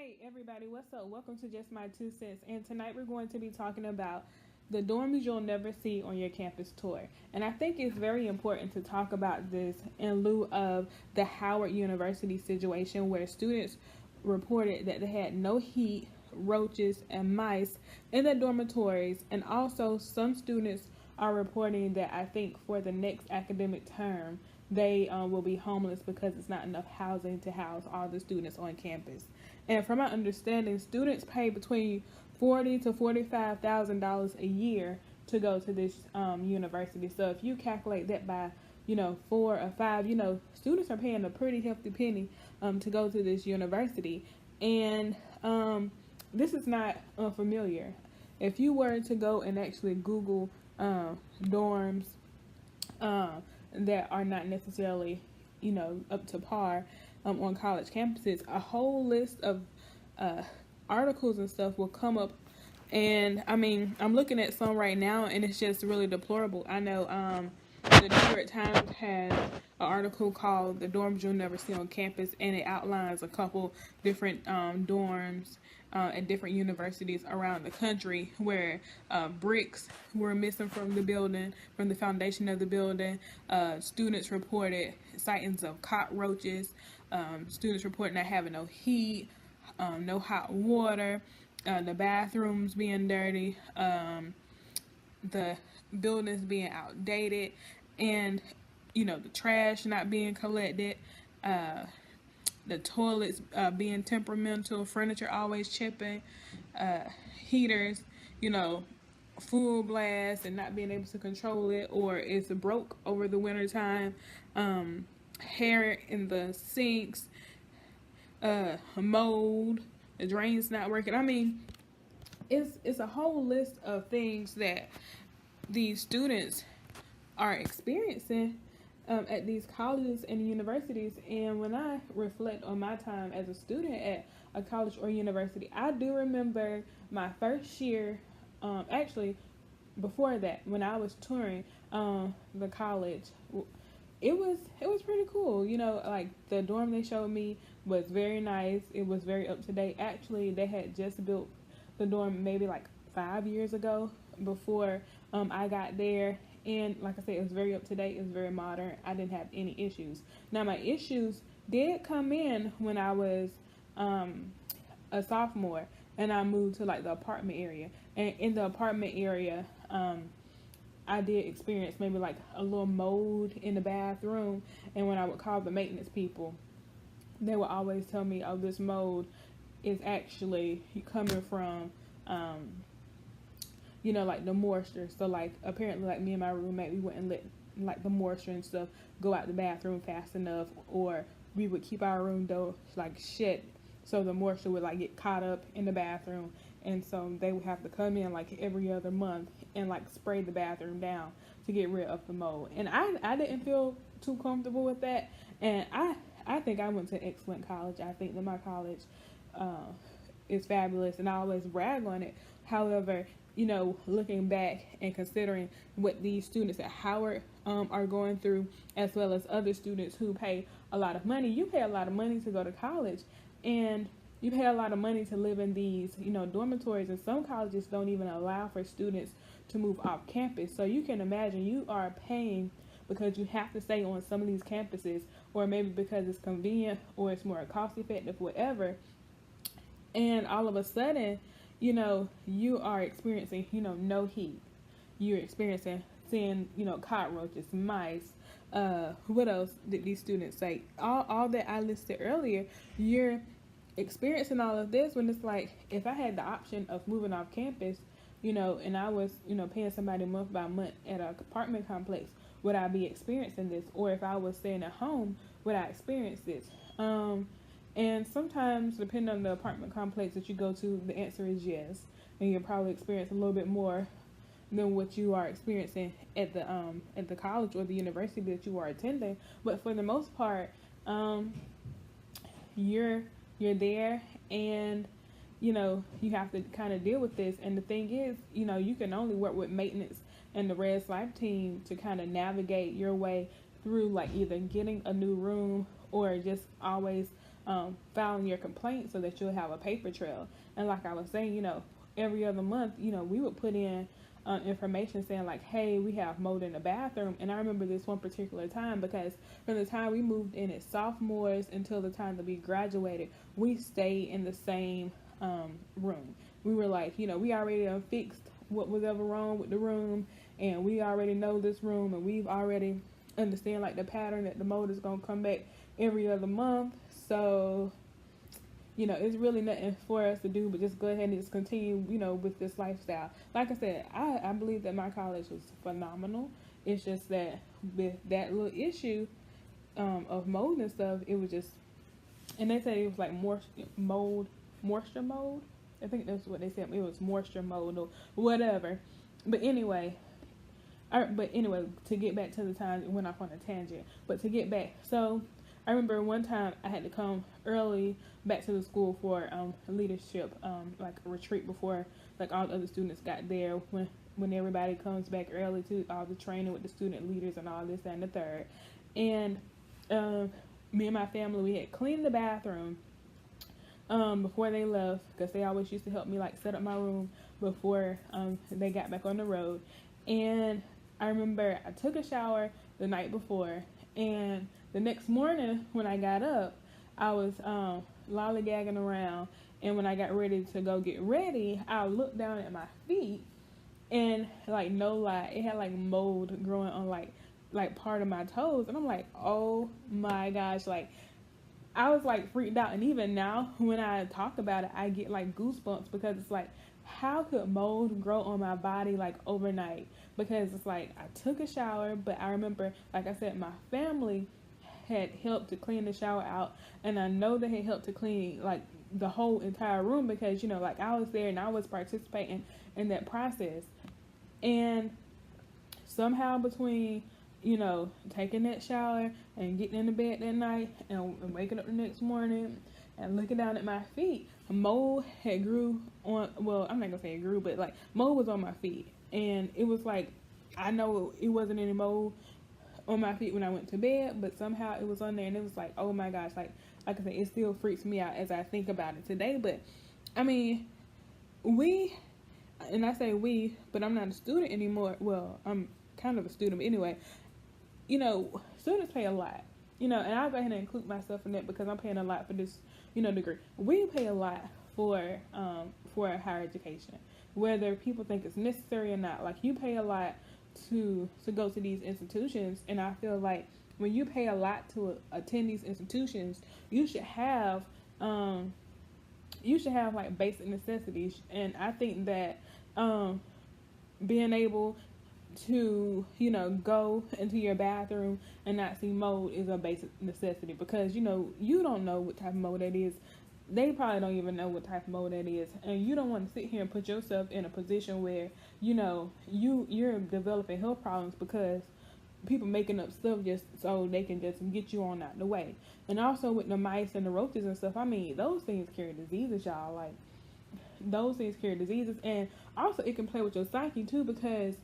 Hey everybody, what's up? Welcome to Just My Two Cents. And tonight we're going to be talking about the dorms you'll never see on your campus tour. And I think it's very important to talk about this in lieu of the Howard University situation where students reported that they had no heat, roaches, and mice in their dormitories. And also, some students are reporting that I think for the next academic term, they will be homeless because it's not enough housing to house all the students on campus. And from my understanding, students pay between $40,000 to $45,000 a year to go to this university. So if you calculate that by 4 or 5, students are paying a pretty hefty penny to go to this university. And this is not unfamiliar. If you were to go and actually Google dorms that are not necessarily, up to par on college campuses, a whole list of articles and stuff will come up. And I mean, I'm looking at some right now, and it's just really deplorable. I know the New York Times has an article called "The Dorms You'll Never See on Campus," and it outlines a couple different dorms at different universities around the country where bricks were missing from the building, from the foundation of the building. Students reported sightings of cockroaches. Students reported not having no heat, no hot water, the bathrooms being dirty, the buildings being outdated, and the trash not being collected, the toilets being temperamental, furniture always chipping, heaters, full blast and not being able to control it, or it's broke over the winter time, hair in the sinks, mold, the drains not working. I mean, it's a whole list of things that these students are experiencing at these colleges and universities. And when I reflect on my time as a student at a college or university, I do remember my first year, actually before that, when I was touring the college. It was pretty cool. Like the dorm they showed me was very nice. It was very up to date. Actually, they had just built the dorm maybe like 5 years ago before I got there. And like I said, it was very up to date. It was very modern. I didn't have any issues. Now, my issues did come in when I was a sophomore and I moved to like the apartment area. And in the apartment area, I did experience maybe like a little mold in the bathroom. And when I would call the maintenance people, they would always tell me, oh, this mold is actually coming from like the moisture. So like apparently like me and my roommate, we wouldn't let like the moisture and stuff go out the bathroom fast enough, or we would keep our room door like shut so the moisture would like get caught up in the bathroom. And so they would have to come in like every other month and like spray the bathroom down to get rid of the mold. And I didn't feel too comfortable with that. And I think I went to an excellent college. I think that my college is fabulous, and I always brag on it. However, looking back and considering what these students at Howard are going through, as well as other students who pay a lot of money, you pay a lot of money to go to college, and you pay a lot of money to live in these, dormitories, and some colleges don't even allow for students to move off campus. So you can imagine you are paying because you have to stay on some of these campuses, or maybe because it's convenient or it's more cost effective, whatever. And all of a sudden, you are experiencing, no heat. You're experiencing seeing, cockroaches, mice. What else did these students say? All that I listed earlier, you're experiencing all of this when it's like, if I had the option of moving off campus, and I was, paying somebody month by month at an apartment complex, would I be experiencing this? Or if I was staying at home, would I experience this? And sometimes, depending on the apartment complex that you go to, the answer is yes. And you'll probably experience a little bit more than what you are experiencing at the college or the university that you are attending. But for the most part, you're there, and you have to kind of deal with this. And the thing is, you can only work with maintenance and the Res Life team to kind of navigate your way through, like either getting a new room or just always filing your complaint so that you'll have a paper trail. And like I was saying, every other month, we would put in information saying like, hey, we have mold in the bathroom. And I remember this one particular time because from the time we moved in as sophomores until the time that we graduated, we stayed in the same room. We were like, we already fixed what was ever wrong with the room, and we already know this room, and we've already understand like the pattern that the mold is going to come back every other month. So it's really nothing for us to do but just go ahead and just continue, with this lifestyle. Like I said, I believe that my college was phenomenal. It's just that with that little issue of mold and stuff, it was just, and they said it was like moisture mold. I think that's what they said. It was moisture mold or whatever. But anyway, to get back to the time, it went off on a tangent. But to get back, so I remember one time I had to come early back to the school for leadership, like a retreat before like all the other students got there. When everybody comes back early to all the training with the student leaders and all this and the third. And me and my family, we had cleaned the bathroom before they left, because they always used to help me like set up my room before they got back on the road. And I remember I took a shower the night before, and the next morning when I got up, I was lollygagging around, and when I got ready to go get ready, I looked down at my feet, and like no lie, it had like mold growing on like part of my toes, and I'm like, oh my gosh, like I was like freaked out. And even now when I talk about it, I get like goosebumps, because it's like, how could mold grow on my body like overnight? Because it's like I took a shower, but I remember, like I said, my family had helped to clean the shower out, and I know they had helped to clean like the whole entire room, because like I was there and I was participating in that process. And somehow between taking that shower and getting into bed that night and waking up the next morning and looking down at my feet, mold had grew on, well, I'm not gonna say it grew, but like mold was on my feet. And it was like, I know it wasn't any mold on my feet when I went to bed, but somehow it was on there, and it was like, oh my gosh, like I said, it still freaks me out as I think about it today. But I mean, and I say we, but I'm not a student anymore. Well, I'm kind of a student, but anyway, students pay a lot, and I'll go ahead and include myself in that, because I'm paying a lot for this, degree. We pay a lot for higher education, whether people think it's necessary or not. Like, you pay a lot to go to these institutions, and I feel like when you pay a lot to attend these institutions, you should have like basic necessities. And I think that being able to go into your bathroom and not see mold is a basic necessity, because you don't know what type of mold that is. They probably don't even know what type of mold that is, and you don't want to sit here and put yourself in a position where you're developing health problems because people making up stuff just so they can just get you on out the way. And also with the mice and the roaches and stuff, I mean, those things carry diseases, y'all. Like, those things carry diseases, and also it can play with your psyche too, because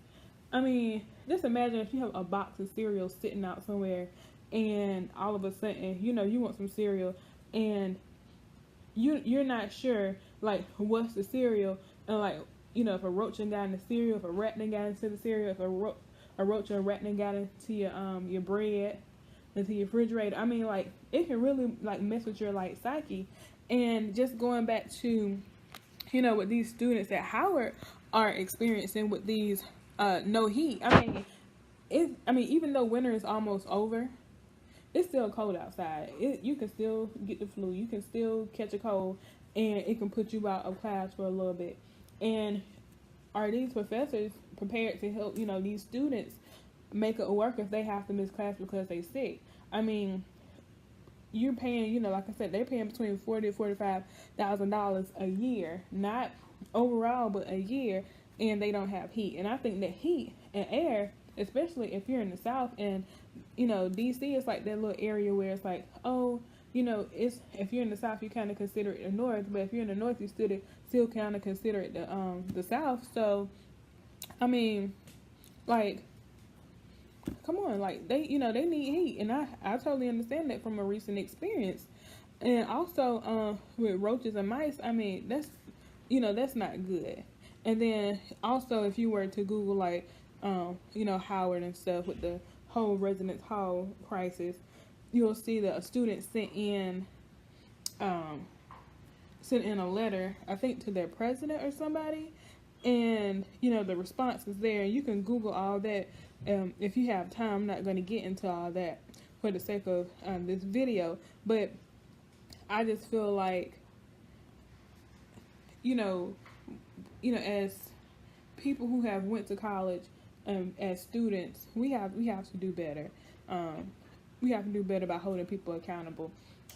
I mean, just imagine if you have a box of cereal sitting out somewhere, and all of a sudden, you want some cereal, and you're not sure, like, what's the cereal, and like, if a roach got in the cereal, if a rat got into the cereal, if a roach or a rat got into your bread, into your refrigerator. I mean, like, it can really like mess with your like psyche. And just going back to, what these students at Howard are experiencing with these no heat. I mean, even though winter is almost over, it's still cold outside. You can still get the flu. You can still catch a cold, and it can put you out of class for a little bit. And are these professors prepared to help, these students make it work if they have to miss class because they're sick? I mean, you're paying, like I said, they're paying between $40,000 to $45,000 a year, not overall, but a year, and they don't have heat. And I think that heat and air, especially if you're in the South, and DC is like that little area where it's like, oh, it's, if you're in the South, you kind of consider it the North, but if you're in the North, you still kind of consider it the South. So, I mean, like, come on, like, they need heat, and I totally understand that from a recent experience. And also, with roaches and mice, I mean, that's not good. And then also, if you were to Google like, Howard and stuff with the whole residence hall crisis, you'll see that a student um, sent in a letter, I think to their president or somebody, and the response is there. You can Google all that if you have time. I'm not going to get into all that for the sake of this video, but I just feel like you know as people who have went to college, as students, we have to do better. We have to do better by holding people accountable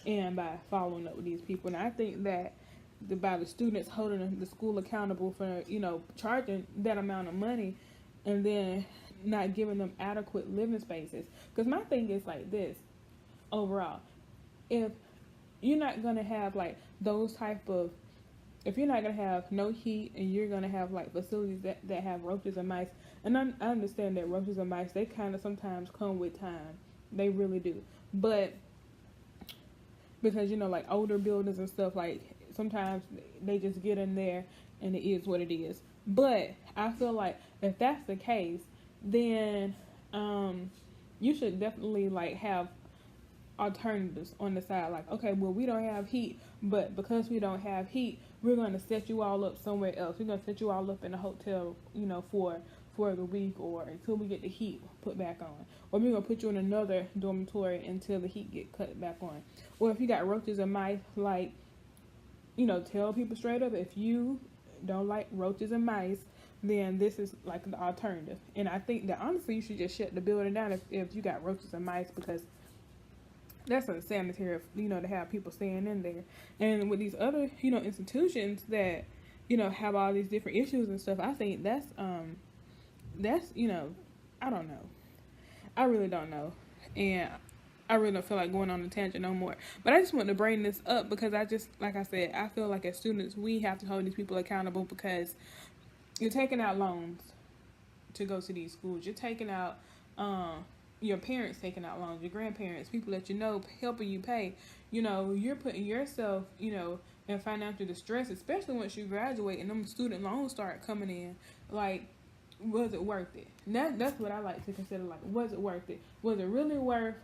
and by following up with these people. And I think that by the students holding the school accountable for charging that amount of money and then not giving them adequate living spaces. Because my thing is like this overall: if you're not gonna have like those type of if you're not gonna have no heat and you're gonna have like facilities that have roaches and mice, and I understand that roaches and mice, they kind of sometimes come with time, they really do, but because like older buildings and stuff, like sometimes they just get in there and it is what it is. But I feel like if that's the case, then you should definitely like have alternatives on the side. Like, okay, well, we don't have heat, but because we don't have heat, we're going to set you all up somewhere else. We're going to set you all up in a hotel, for the week or until we get the heat put back on. Or we're going to put you in another dormitory until the heat get cut back on. Or if you got roaches and mice, like, tell people straight up, if you don't like roaches and mice, then this is like the alternative. And I think that honestly, you should just shut the building down if you got roaches and mice, because that's unsanitary, to have people staying in there. And with these other, institutions that, have all these different issues and stuff, I think that's, I don't know. I really don't know. And I really don't feel like going on a tangent no more. But I just want to bring this up because like I said, I feel like as students, we have to hold these people accountable, because you're taking out loans to go to these schools. You're taking out, your parents taking out loans, your grandparents, people that helping you pay. You're putting yourself, in financial distress, especially once you graduate and them student loans start coming in. Like, was it worth it? And that's what I like to consider. Like, was it worth it? Was it really worth,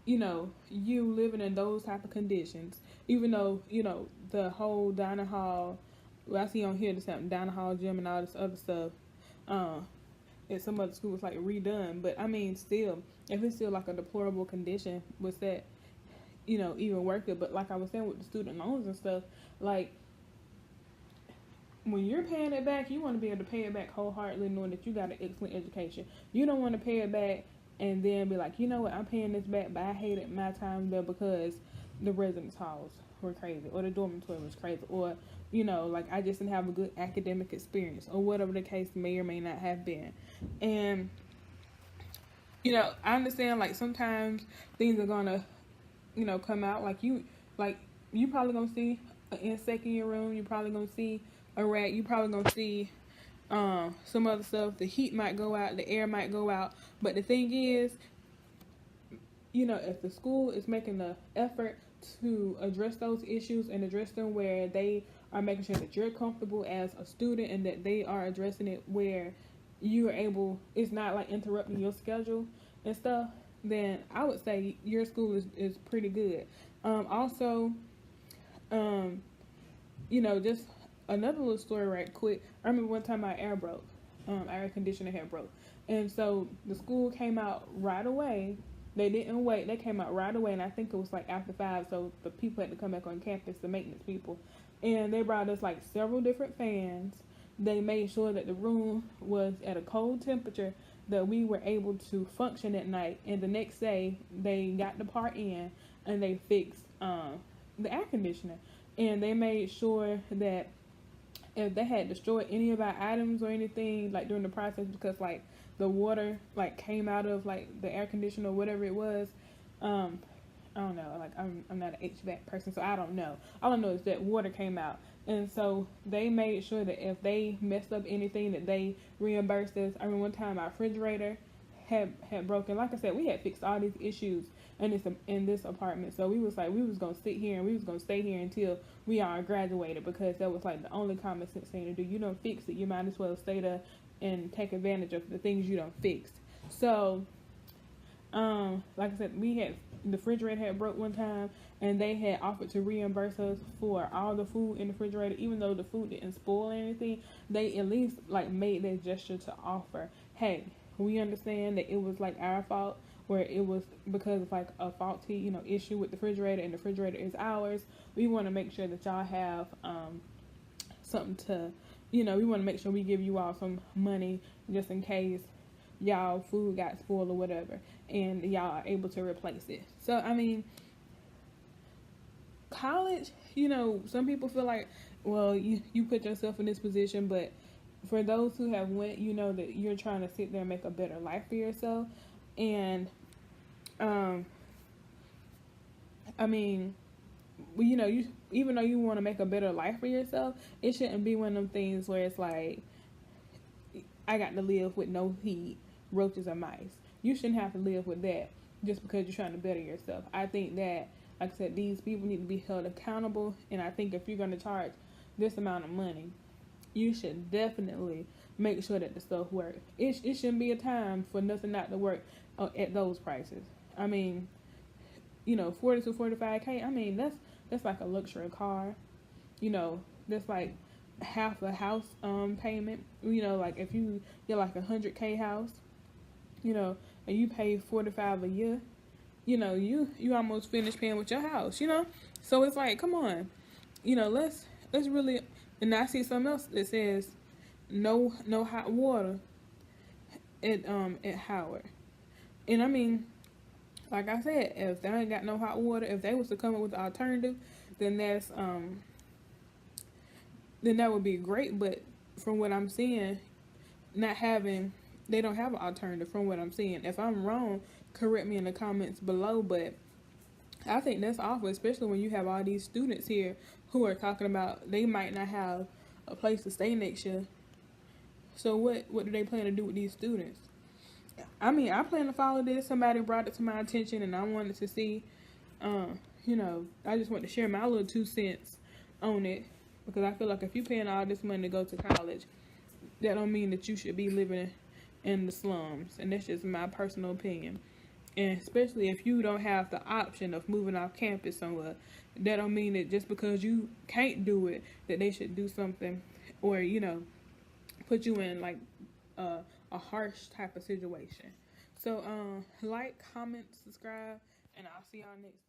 you living in those type of conditions? Even though, the whole dining hall, well, I see on here, there's dining hall, gym, and all this other stuff, and some other schools like redone, but I mean, still, if it's still like a deplorable condition, was that, even worth it? But like I was saying with the student loans and stuff, like, when you're paying it back, you want to be able to pay it back wholeheartedly, knowing that you got an excellent education. You don't want to pay it back and then be like, what, I'm paying this back, but I hated my time there because the residence halls were crazy, or the dormitory was crazy, or like I just didn't have a good academic experience, or whatever the case may or may not have been. And I understand, like, sometimes things are gonna come out, like you probably gonna see an insect in your room, you probably gonna see a rat, you probably gonna see some other stuff. The heat might go out, the air might go out, but the thing is, if the school is making the effort to address those issues and address them where they are making sure that you're comfortable as a student, and that they are addressing it where you are able, it's not like interrupting your schedule and stuff, then I would say your school is pretty good. Also, just another little story right quick. I remember one time my air broke. Our air conditioner had broke. And so the school came out right away. They didn't wait. They came out right away, and I think it was like after 5, so the people had to come back on campus, the maintenance people. And they brought us like several different fans. They made sure that the room was at a cold temperature, that we were able to function at night. And the next day, they got the part in and they fixed the air conditioner. And they made sure that if they had destroyed any of our items or anything, like during the process, because like the water like came out of like the air conditioner or whatever it was, I don't know, like I'm not an HVAC person, so I don't know. All I know is that water came out, and so they made sure that if they messed up anything, that they reimbursed us. I mean, one time our refrigerator had broken. Like I said, we had fixed all these issues in this apartment. So we was like, we was gonna sit here and we was gonna stay here until we are graduated, because that was like the only common sense thing to do. You don't fix it, you might as well stay there and take advantage of the things you don't fix. So, like I said, we had the refrigerator had broke one time, and they had offered to reimburse us for all the food in the refrigerator, even though the food didn't spoil or anything. They at least like made that gesture to offer, hey, we understand that it was like our fault, where it was because of like a faulty, issue with the refrigerator, and the refrigerator is ours. We want to make sure that y'all have something to, we want to make sure we give you all some money just in case y'all food got spoiled or whatever, and y'all are able to replace it. So I mean, college, some people feel like, well, you put yourself in this position, but for those who have went, you know that you're trying to sit there and make a better life for yourself. And I mean, you even though you want to make a better life for yourself, it shouldn't be one of them things where it's like, I got to live with no heat, roaches or mice. You shouldn't have to live with that just because you're trying to better yourself. I think that, like I said, these people need to be held accountable, and I think if you're going to charge this amount of money, you should definitely make sure that the stuff works. It shouldn't be a time for nothing not to work at those prices. I mean, 40 to 45K, I mean, that's like a luxury car. That's like half a house payment. Like if you get like 100K house, and you pay 45 a year, you almost finished paying with your house, So it's like, come on, let's really. And I see something else that says no hot water at Howard. And I mean, like I said, if they ain't got no hot water, if they was to come up with an alternative, then then that would be great. But from what I'm seeing, they don't have an alternative from what I'm seeing. If I'm wrong, correct me in the comments below, but I think that's awful, especially when you have all these students here who are talking about they might not have a place to stay next year. So what do they plan to do with these students? I mean, I plan to follow this. Somebody brought it to my attention, and I wanted to see, I just want to share my little 2 cents on it, because I feel like if you're paying all this money to go to college, that don't mean that you should be living in the slums, and that's just my personal opinion. And especially if you don't have the option of moving off campus somewhere, that don't mean that just because you can't do it, that they should do something, or, put you in like a harsh type of situation. So, like, comment, subscribe, and I'll see y'all next time.